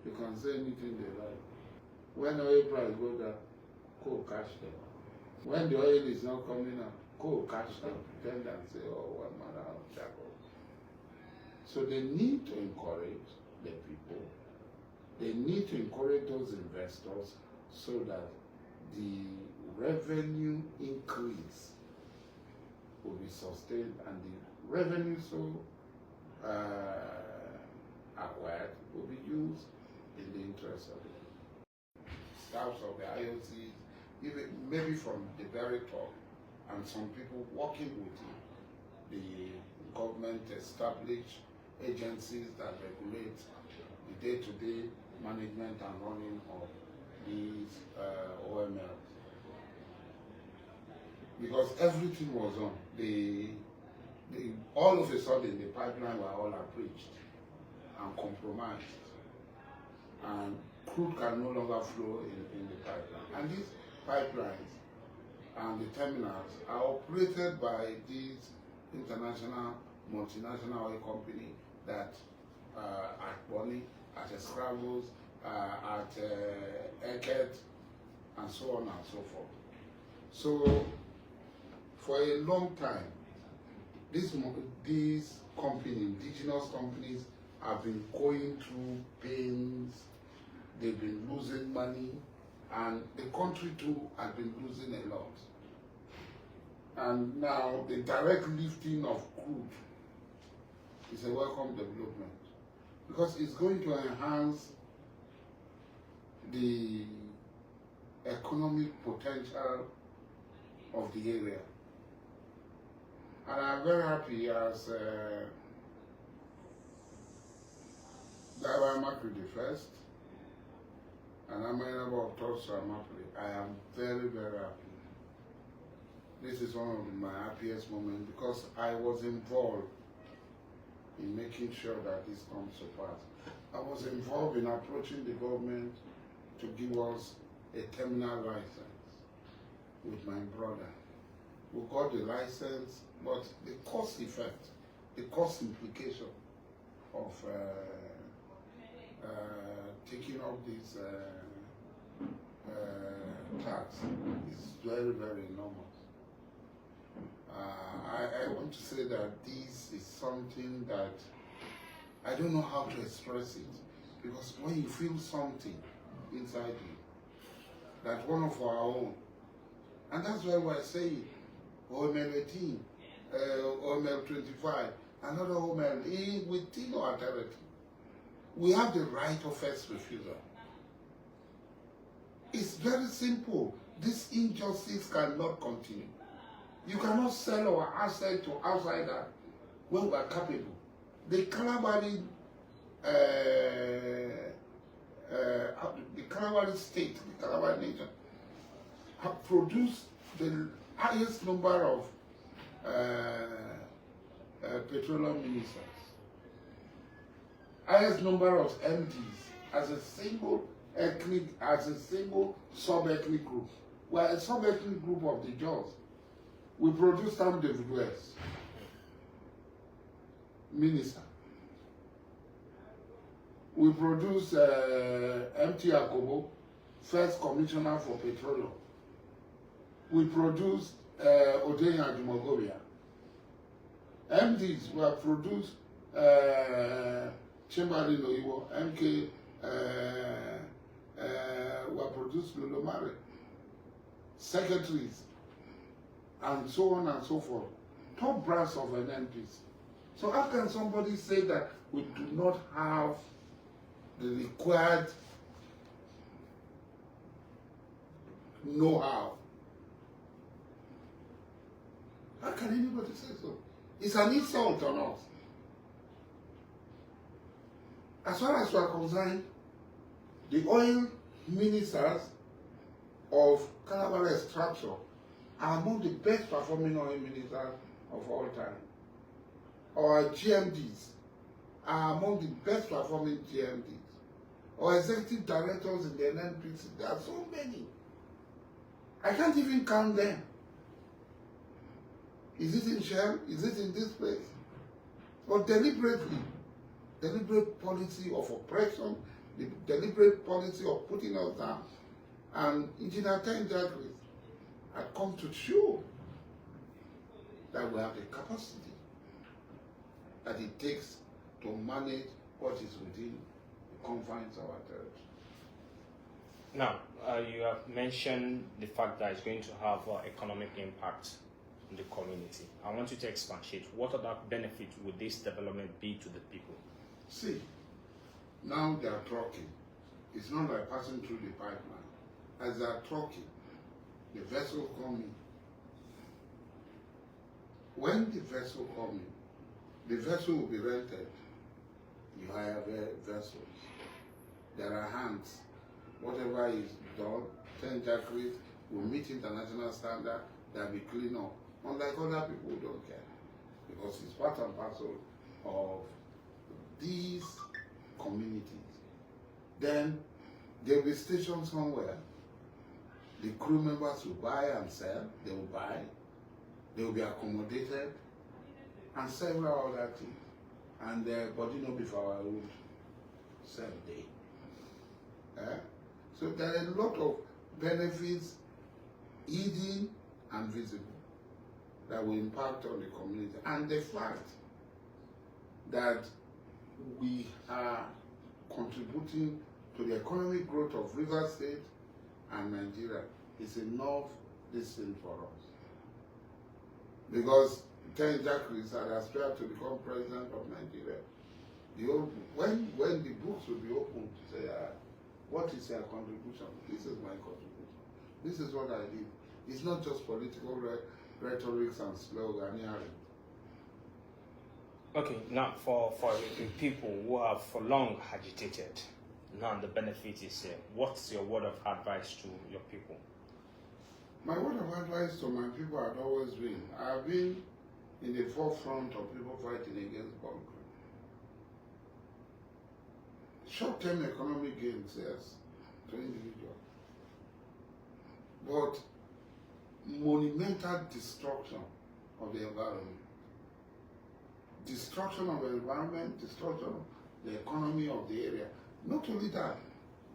You can say anything they like. When oil price go down, coal catch them. When the oil is not coming up, coal catch them, pretend and say, oh, what manner of jackal. So they need to encourage the people. They need to encourage those investors so that the revenue increase will be sustained and the revenue so acquired will be used in the interest of the staffs of the IOCs, even maybe from the very top, and some people working with the government established agencies that regulate the day-to-day management and running of these OMLs. Because everything was on. All of a sudden, the pipeline were all abridged and compromised. And crude can no longer flow in the pipeline. And these pipelines and the terminals are operated by these international, multinational oil companies that at Bonny, at Scravels, at Eket, and so on and so forth. So, for a long time, these companies, indigenous companies, have been going through pains. They've been losing money, and the country too has been losing a lot. And now the direct lifting of crude is a welcome development because it's going to enhance the economic potential of the area. And I'm very happy as Gaba Makri the first, and I'm a number of thoughts to Amapri. I am very, very happy. This is one of my happiest moments because I was involved in making sure that this comes to pass. I was involved in approaching the government to give us a terminal license with my brother. We got the license, but the cost effect, the cost implication of taking up this tax is very, very enormous. I want to say that this is something that I don't know how to express it, because when you feel something inside you, that one of our own, and that's why we're saying OML 18, OML 25, another OML within our territory. We have the right of first refusal. It's very simple. This injustice cannot continue. You cannot sell our asset to outsiders when we are capable. The Kalabari state, the Kalabari nation, have produced the highest number of petroleum ministers, highest number of MDs as a single ethnic, as a single sub-ethnic group. We are a sub-ethnic group of the Jaws. We produce Sam David West, minister. We produce MT Akobo, first commissioner for petroleum. We produce Odenya Jumogovia. MDs were produced Chimbalino Iwo, MK were produced Lulomare. Secretaries, and so on and so forth. Top brass of an NPC. So how can somebody say that we do not have the required know-how? How can anybody say so? It's an insult on us. As far as we are concerned, the oil ministers of Calabar extraction are among the best performing oil ministers of all time. Our GMDs are among the best performing GMDs. Our executive directors in the NNPC, there are so many. I can't even count them. Is it in Shell? Is it in this place? But deliberate policy of oppression the deliberate policy of putting us down. And Engineer Njenje had come to show that we have the capacity that it takes to manage what is within the confines of our territory. Now, you have mentioned the fact that it's going to have economic impact on the community. I want you to expatiate. What other benefit would this development be to the people? See, now they are trucking. It's not like passing through the pipeline. As they are trucking, the vessel coming. When the vessel coming, the vessel will be rented. You hire vessels. There are hands. Whatever is done, Njenje will meet international standard, they'll be clean up. Unlike other people who don't care. Because it's part and parcel of these communities. Then they'll be stationed somewhere. The crew members will buy and sell, they will buy, they will be accommodated, and several other things. And their body no be for our own self-day. So there are a lot of benefits, hidden and visible, that will impact on the community. And the fact that we are contributing to the economic growth of River State and Nigeria is enough listen for us. Because Njenje had aspired to become president of Nigeria. When the books will be opened to say, what is your contribution? This is my contribution. This is what I did. It's not just political rhetorics and sloganeering. Okay, now for the people who have for long agitated, now the benefit is what's your word of advice to your people? My word of advice to my people had always been, I've been in the forefront of people fighting against bunkering. Short-term economic gains, yes, to individuals. But monumental destruction of the environment. Destruction of the environment, destruction of the economy of the area. Not only that,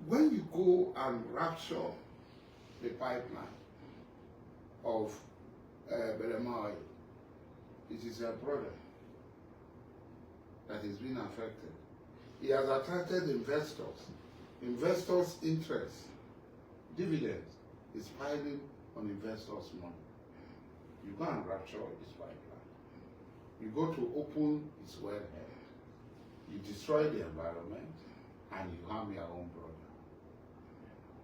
when you go and rapture the pipeline of Oil, it is a brother that is being affected. He has attracted investors. Investors' interest, dividends, is piling on investors' money. You go and rapture this pipeline. You go to open its wellhead. You destroy the environment, and you harm your own brother.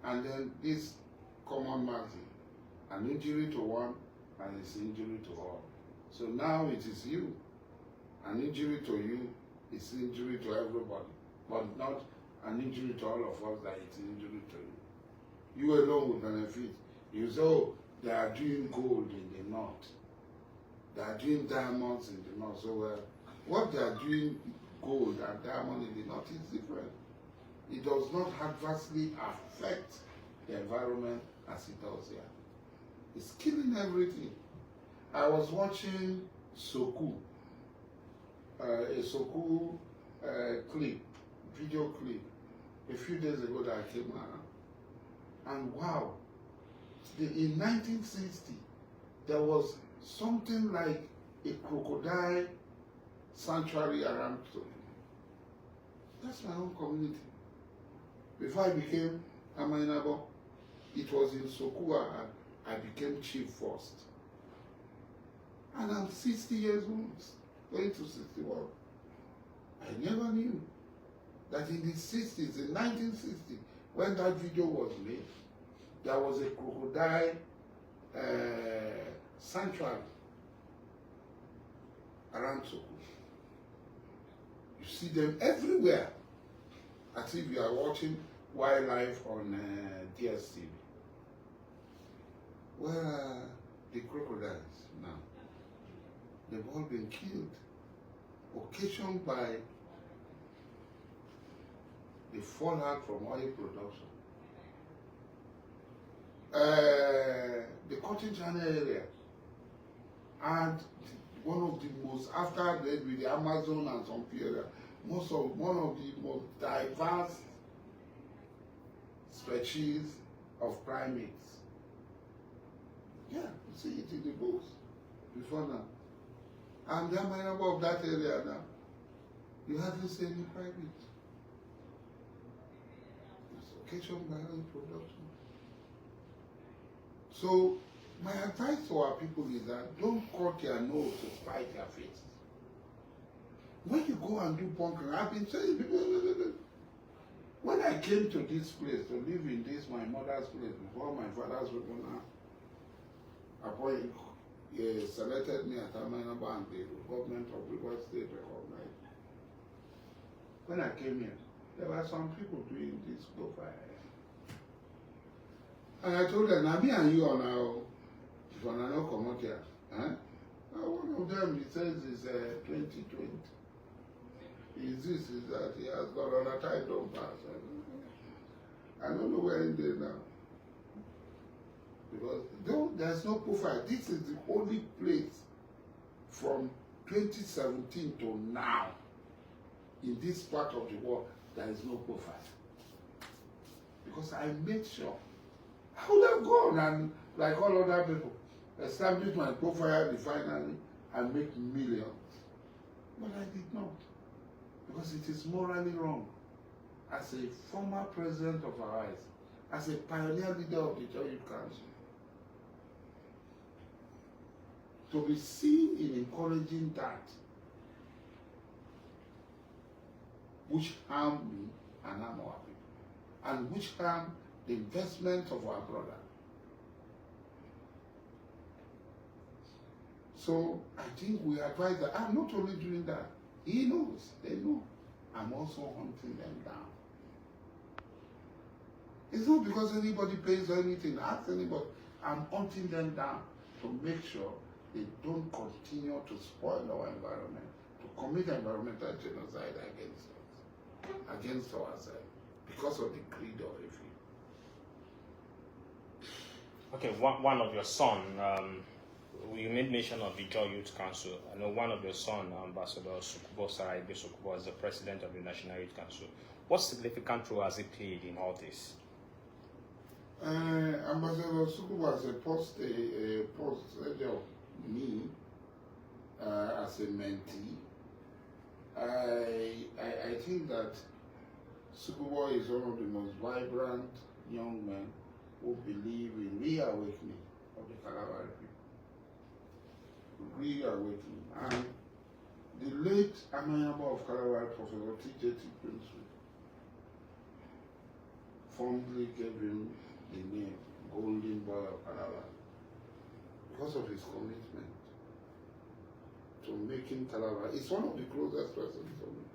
And then this common maxim, an injury to one, and it's injury to all. So now it is you. An injury to you is injury to everybody, but not an injury to all of us that it's injury to you. You alone will benefit. You say, oh, they are doing gold in the north. They are doing diamonds in the north. So what they are doing gold and diamond in the north is different. It does not adversely affect the environment as it does here. It's killing everything. I was watching Soku, a Soku clip, video clip, a few days ago that I came around. And wow, in 1960, there was something like a crocodile sanctuary around Soku. That's my own community. Before I became Amainabo, it was in Sokua I became chief first. And I'm 60 years old, going to 61. I never knew that in the 60s, in 1960, when that video was made, there was a crocodile sanctuary around Soku. You see them everywhere, as if you are watching wildlife on DSTV. Where are the crocodiles now? They've all been killed, occasioned by the fallout from oil production. The cotton channel area, and one of the most, after with the Amazon and some area, one of the most diverse species of primates. Yeah, you see it in the books before now. And the number of that area now, you hardly see any primates. It's occasioned by reproduction. So, my advice to our people is that don't cut your nose to spite your face. When you go and do bunkering, I've been saying, when I came to this place, to live in this, my mother's place, before my father's people now, selected me as Amanaba and the government of River State recognized. When I came here, there were some people doing this profile. And I told them, now me and you are now, if you are not come out here, one of them, he says, is 2020. Is this, is that, he has got on a title pass. I don't know where in there now. Because there's no profile. This is the only place from 2017 to now in this part of the world there is no profile. Because I made sure I would have gone and, like all other people, establish my profile refinery and make millions. But I did not. Because it is morally wrong. As a former president of our eyes, as a pioneer leader of the Joint Council, to be seen in encouraging that which harm me and harm our people, and which harm the investment of our brother. So I think we advise that I'm not only doing that, he knows, they know, I'm also hunting them down. It's not because anybody pays or anything, ask anybody, I'm hunting them down to make sure they don't continue to spoil our environment, to commit environmental genocide against us, against ourselves, because of the greed of a few. Okay, one of your son, you made mention of the Joy Youth Council. I know one of your son, Ambassador Dokubo Dokubo, is the president of the National Youth Council. What significant role has he played in all this? Ambassador Dokubo has a post of me as a mentee. I think that Dokubo is one of the most vibrant young men who believe in reawakening of the Kalabari people. Reawakening. And the late Amayaba of Kalabari, Professor T.J.T. Prinsley, fondly gave him the name Golden Boy of Kalabari because of his commitment to making Kalabari. It's one of the closest persons to me.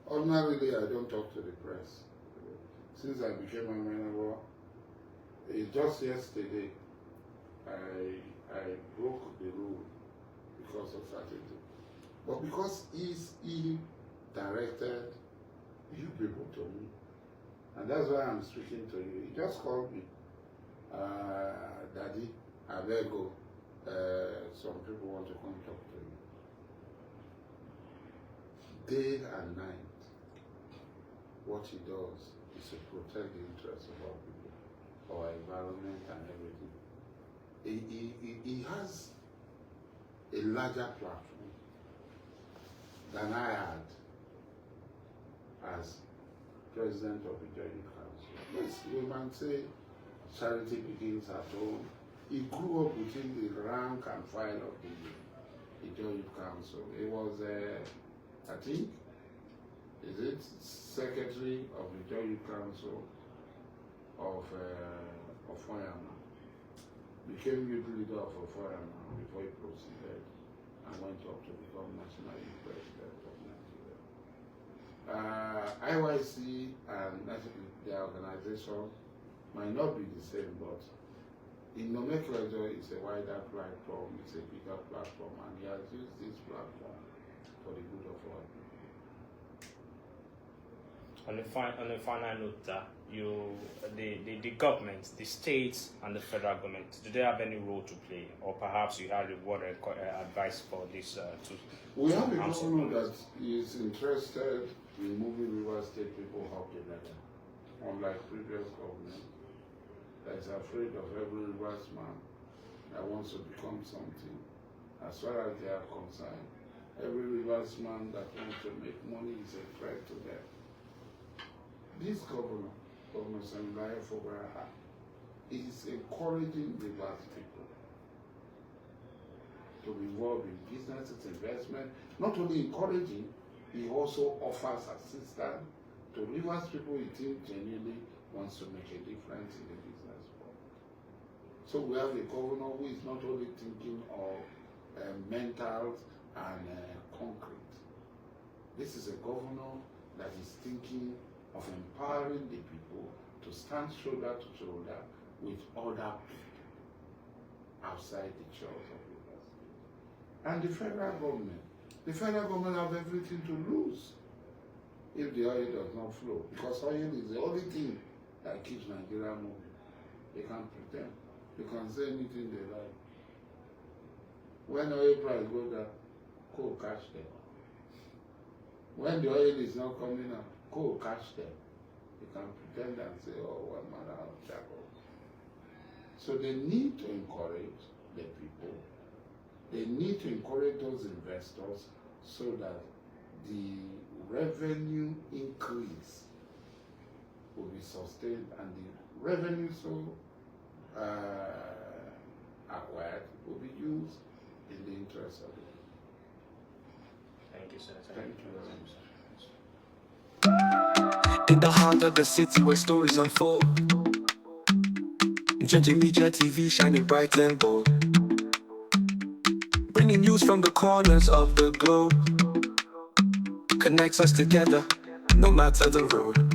Ordinarily, I don't talk to the press. Since I became Amayaba, just yesterday, I broke the rule because of certain things. But because he directed you people to me, and that's why I'm speaking to you. He just called me, Daddy, I better go. Some people want to come talk to you. Day and night, what he does is to protect the interests of our people, our environment and everything. He has a larger platform than I had as president of the Joint Council. Yes, we might say charity begins at home. He grew up within the rank and file of the Joint Council. He was, I think, is it secretary of the Joint Council of Oyama. Became youth leader of Oyama before he proceeded and went up to become national youth president of Nigeria. IYC and the organization might not be the same, but in nomenclature it's a wider platform, it's a bigger platform, and he has used this platform for the good of all people. On the final note, the government, the states, and the federal government, do they have any role to play, or perhaps you have what advice for this? We have a government that is interested in moving River State people up the ladder. unlike previous government, that is afraid of every riversman that wants to become something. As far as they are concerned, every riversman that wants to make money is a threat to them. This governor, Governor Semilaya Fubara, is encouraging rivers people to be involved in businesses, investment. Not only encouraging, he also offers assistance to rivers people he thinks genuinely wants to make a difference in the business world. So we have a governor who is not only thinking of mentals and concrete. This is a governor that is thinking of empowering the people to stand shoulder to shoulder with other people outside the shores of rivers. And the federal government have everything to lose if the oil does not flow, because oil is the only thing that keeps Nigeria moving. They can't pretend. They can say anything they like. When oil price goes down, coal catch them. When the oil is not coming up, coal catch them. They can pretend and say, oh, one man out of charcoal. So they need to encourage the people. They need to encourage those investors so that the revenue increase will be sustained, and the revenue so acquired will be used in the interest of it. Thank you, sir. Thank you very much. In the heart of the city where stories unfold, NjenjeMedia TV shining bright and bold, bringing news from the corners of the globe, connects us together, no matter the road.